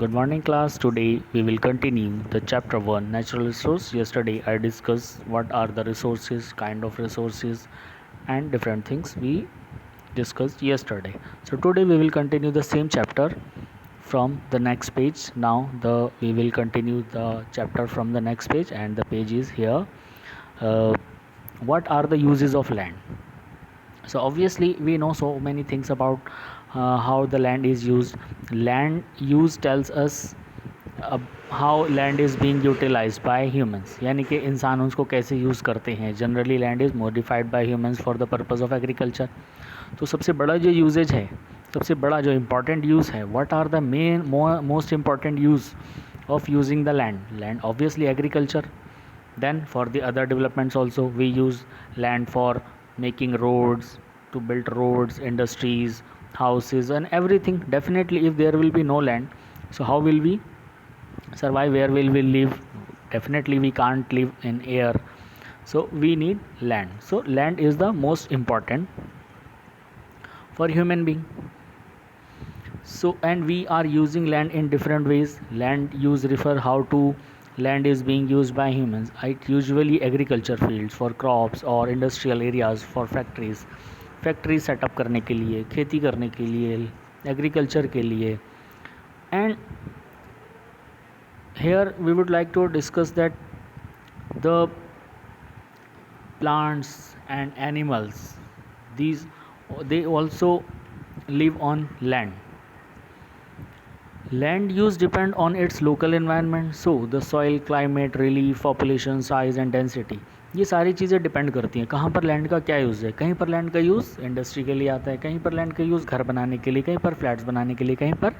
Good morning, class. Today we will continue the chapter 1 natural resource. Yesterday I discussed what are the resources, kind of resources, and different things we discussed yesterday. So today we will continue the same chapter from the next page. Now we will continue the chapter from the next page, and the page is here. What are the uses of land? So obviously we know so many things about how the land is used. Land use tells us how land is being utilised by humans, यानी कि इंसान उसको कैसे use करते हैं. Generally land is modified by humans for the purpose of agriculture. तो सबसे बड़ा जो यूजेज है, सबसे बड़ा जो इम्पॉर्टेंट यूज़ है, what are the main most important use of using the land? Land obviously agriculture. Then for the other developments also we use land for making roads, to build roads, industries, houses and everything. Definitely if there will be no land, so how will we survive? Where will we live? Definitely we can't live in air, so we need land. So land is the most important for human being. So and we are using land in different ways. Land use refer how to land is being used by humans. It usually agriculture fields for crops or industrial areas for factories. Factory setup करने के लिए, खेती करने के लिए, agriculture के लिए. And here we would like to discuss that the plants and animals, these they also live on land. Land use depend on its local environment, so the soil, climate, relief, population size and density. ये सारी चीज़ें depend करती हैं कहाँ पर land का क्या use है. कहीं पर लैंड का यूज़ इंडस्ट्री के लिए आता है, कहीं पर लैंड का यूज़ घर बनाने के लिए, कहीं पर फ्लैट्स बनाने के लिए, कहीं पर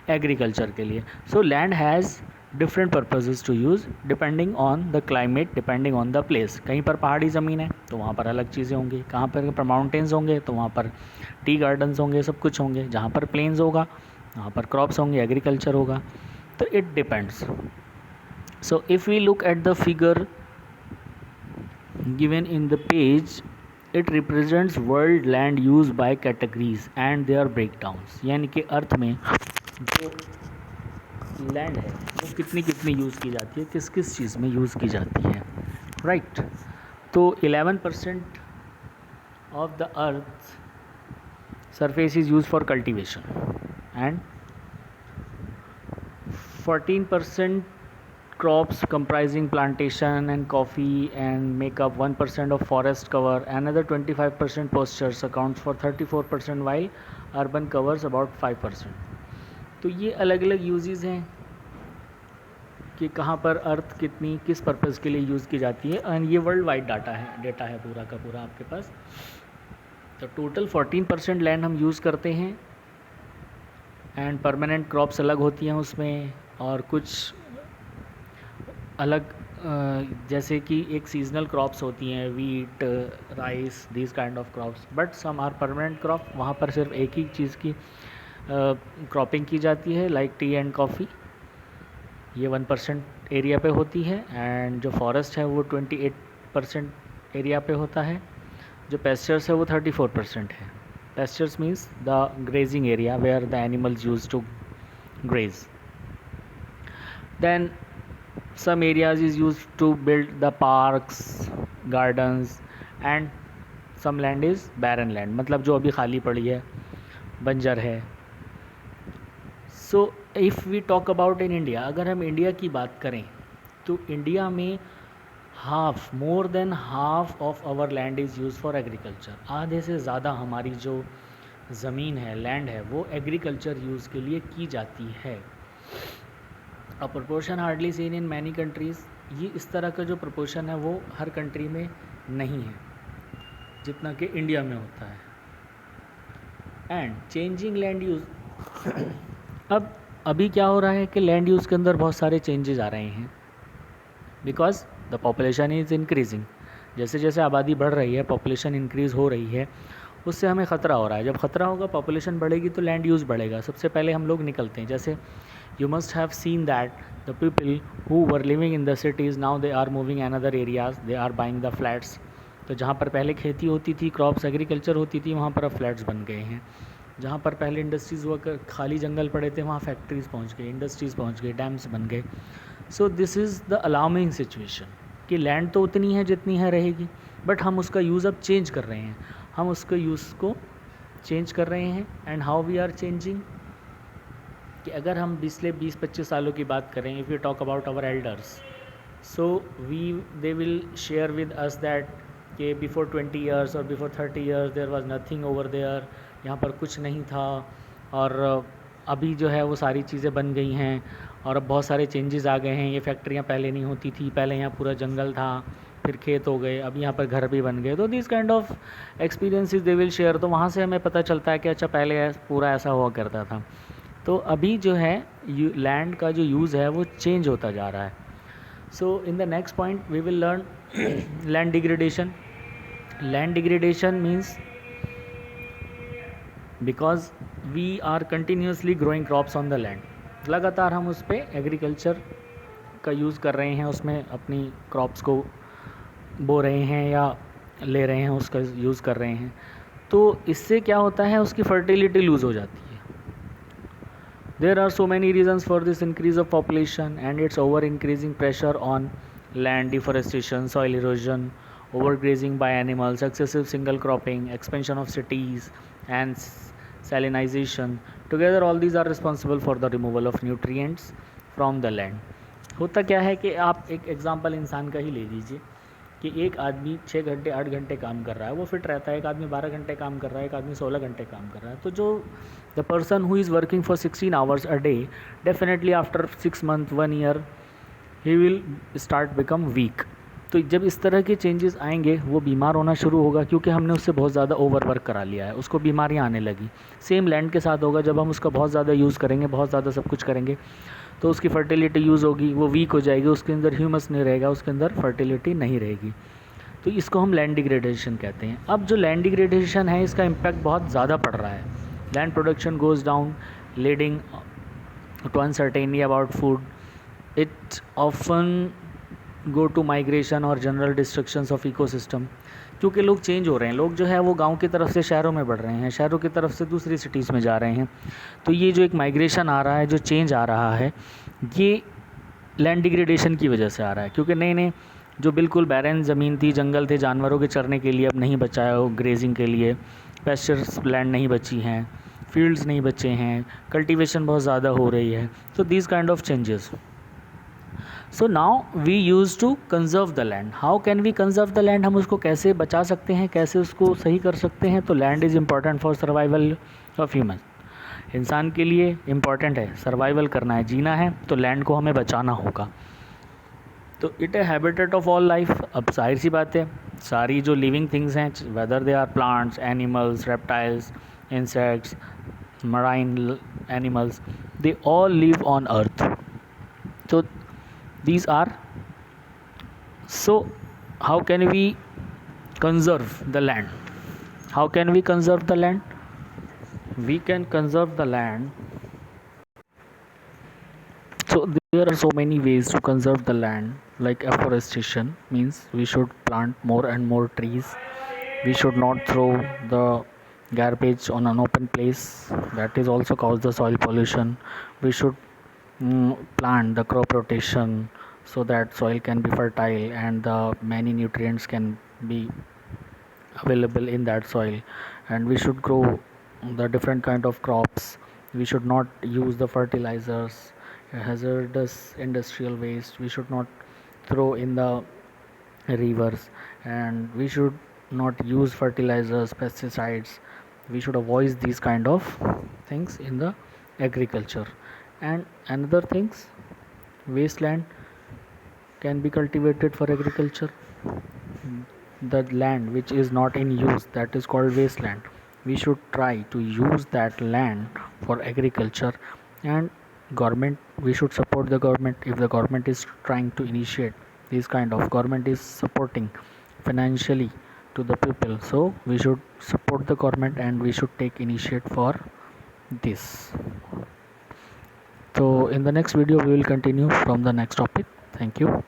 एग्रीकल्चर के लिए. So land has different purposes to use depending on the climate, depending on the place. कहीं पर पहाड़ी ज़मीन है तो वहाँ पर अलग चीज़ें होंगी, कहाँ पर माउंटेन्स होंगे तो वहाँ पर टी गार्डन्स होंगे, सब कुछ होंगे. जहाँ पर प्लेन्स होगा वहाँ पर क्रॉप्स होंगे, एग्रीकल्चर होगा. तो it depends. So if we look at the figure given in the page, it represents world land used by categories and their breakdowns. यानी कि अर्थ में जो लैंड है वो कितनी कितनी यूज़ की जाती है, किस किस चीज़ में यूज़ की जाती है, राइट. तो 11% of the earth surface is use for cultivation and 14% crops comprising plantation and coffee and make up 1% of forest cover. Another 25% pastures accounts for 34%, while urban covers about 5%. तो ये अलग अलग यूजेस हैं कि कहाँ पर अर्थ कितनी किस पर्पज़ के लिए यूज़ की जाती है. एंड ये वर्ल्ड वाइड डेटा है पूरा का पूरा आपके पास. तो टोटल 14% लैंड हम यूज़ करते हैं एंड परमानेंट क्रॉप्स अलग होती हैं उसमें, और कुछ अलग जैसे कि एक सीजनल क्रॉप्स होती हैं, wheat, rice, this kind of crops. But some are permanent crop. वहाँ पर सिर्फ एक ही चीज़ की क्रॉपिंग की जाती है, लाइक टी एंड कॉफ़ी. ये 1% एरिया पे होती है. एंड जो फॉरेस्ट है वो 28% एरिया पे होता है. जो पेस्चर्स है वो 34% है. Pastures means the grazing area where the animals use to graze. Then some areas is used to build the parks, gardens, and some land is barren land, मतलब जो अभी खाली पड़ी है, बंजर है. so if we talk about in India, अगर हम इंडिया की बात करें तो इंडिया में more than half of our land is used for agriculture. आधे से ज़्यादा हमारी जो ज़मीन है, लैंड है, वो एग्रीकल्चर यूज़ के लिए की जाती है. A proportion hardly seen in many countries. ये इस तरह का जो प्रोपोर्शन है वो हर कंट्री में नहीं है जितना कि इंडिया में होता है. And changing land use. अब अभी क्या हो रहा है कि लैंड यूज़ के अंदर बहुत सारे चेंजेस आ रहे हैं because the population is increasing. जैसे जैसे आबादी बढ़ रही है, पॉपुलेशन इंक्रीज़ हो रही है, उससे हमें ख़तरा हो रहा है. जब ख़तरा होगा, पॉपुलेशन बढ़ेगी तो लैंड यूज़ बढ़ेगा. सबसे पहले हम लोग निकलते हैं. जैसे you must have seen that the people who were living in the cities, now they are moving another areas, they are buying the flats. तो जहाँ पर पहले खेती होती थी, क्रॉप्स, एग्रीकल्चर होती थी, वहाँ पर अब फ्लैट्स बन गए हैं. जहाँ पर पहले इंडस्ट्रीज़ हुआ खाली जंगल पड़े थे, वहाँ फैक्ट्रीज़ पहुँच गई, इंडस्ट्रीज़ पहुँच गई, डैम्स बन गए. So this is the alarming situation कि लैंड तो उतनी है जितनी है रहेगी, बट हम उसका यूज़ अब चेंज कर रहे हैं. हम उसके यूज़ को चेंज कर रहे हैं. And how we are changing, कि अगर हम पिछले 20-25 सालों की बात करें, if you talk about our elders, so they will share with us that कि बिफोर 20 ईयर्स और before 30 years there was nothing over there, यहाँ पर कुछ नहीं था, और अभी जो है वो सारी चीज़ें बन गई हैं और अब बहुत सारे चेंजेस आ गए हैं. ये फैक्ट्रियाँ पहले नहीं होती थी, पहले यहाँ पूरा जंगल था, फिर खेत हो गए, अब यहाँ पर घर भी बन गए. तो this kind of experiences they will share. तो वहाँ से हमें पता चलता है कि अच्छा पहले पूरा ऐसा हुआ करता था. तो अभी जो है लैंड का जो यूज़ है वो चेंज होता जा रहा है. So in the next point we will learn land degradation. Land degradation means because we are continuously growing crops on the land. लगातार हम उस पर एग्रीकल्चर का यूज़ कर रहे हैं, उसमें अपनी क्रॉप्स को बो रहे हैं या ले रहे हैं, उसका यूज़ कर रहे हैं. तो इससे क्या होता है, उसकी फर्टिलिटी लूज़ हो जाती है. There are so many reasons for this increase of population, and its over increasing pressure on land, deforestation, soil erosion, overgrazing by animals, excessive single cropping, expansion of cities, and salinization. Together all these are responsible for the removal of nutrients from the land. होता क्या है कि आप एक example इंसान का ही ले लीजिए कि एक आदमी 6 घंटे 8 घंटे काम कर रहा है, वो फिट रहता है. एक आदमी 12 घंटे काम कर रहा है, एक आदमी 16 घंटे काम कर रहा है. तो जो the person who is working for 16 hours a day, definitely after 6 month 1 year he will start become weak. तो जब इस तरह के चेंजेस आएंगे, वो बीमार होना शुरू होगा, क्योंकि हमने उससे बहुत ज़्यादा ओवर वर्क करा लिया है, उसको बीमारियाँ आने लगी. सेम लैंड के साथ होगा, जब हम उसका बहुत ज़्यादा यूज़ करेंगे, बहुत ज़्यादा सब कुछ करेंगे, तो उसकी फर्टिलिटी यूज़ होगी, वो वीक हो जाएगी, उसके अंदर ह्यूमस नहीं रहेगा, उसके अंदर फर्टिलिटी नहीं रहेगी. तो इसको हम लैंड डिग्रेडेशन कहते हैं. अब जो लैंड डिग्रेडेशन है, इसका इम्पैक्ट बहुत ज़्यादा पड़ रहा है. Land production goes down, leading to uncertainty about food. It often go to migration और जनरल डिस्ट्रक्शंस ऑफ इकोसिस्टम. क्योंकि लोग चेंज हो रहे हैं, लोग जो है वो गांव की तरफ से शहरों में बढ़ रहे हैं, शहरों की तरफ से दूसरी सिटीज़ में जा रहे हैं. तो ये जो एक माइग्रेशन आ रहा है, जो चेंज आ रहा है, ये लैंड डिग्रेडेशन की वजह से आ रहा है. क्योंकि नए नए जो बिल्कुल बैरन ज़मीन थी, जंगल थे जानवरों के चरने के लिए, अब नहीं बचा है, ग्रेजिंग के लिए पेस्चर्स लैंड नहीं बची हैं, फील्ड्स नहीं बचे हैं, कल्टीवेशन बहुत ज़्यादा हो रही है. So these kind of changes. So now we use to conserve the land. How can we conserve the land, हम उसको कैसे बचा सकते हैं, कैसे उसको सही कर सकते हैं. तो land is important for survival of human. इंसान के लिए इम्पॉर्टेंट है, सर्वाइवल करना है, जीना है, तो लैंड को हमें बचाना होगा. तो इट है हैबिटेट ऑफ ऑल लाइफ. अब जाहिर सी बात है, सारी जो लिविंग थिंग्स हैं, whether they are plants, animals, reptiles, insects, marine animals, they all live on earth. तो these are, so how can we conserve the land? How can we conserve the land? We can conserve the land. So there are so many ways to conserve the land, like afforestation means we should plant more and more trees. We should not throw the garbage on an open place, that is also cause the soil pollution. We should plant the crop rotation, so that soil can be fertile and the many nutrients can be available in that soil. And we should grow the different kind of crops. We should not use the fertilizers, hazardous industrial waste we should not throw in the rivers, and we should not use fertilizers, pesticides. We should avoid these kind of things in the agriculture. And another things, wasteland can be cultivated for agriculture. The land which is not in use, that is called wasteland. We should try to use that land for agriculture. And government, we should support the government. If the government is trying to initiate this kind of, government is supporting financially to the people, so we should support the government and we should take initiate for this. So in the next video we will continue from the next topic. Thank you.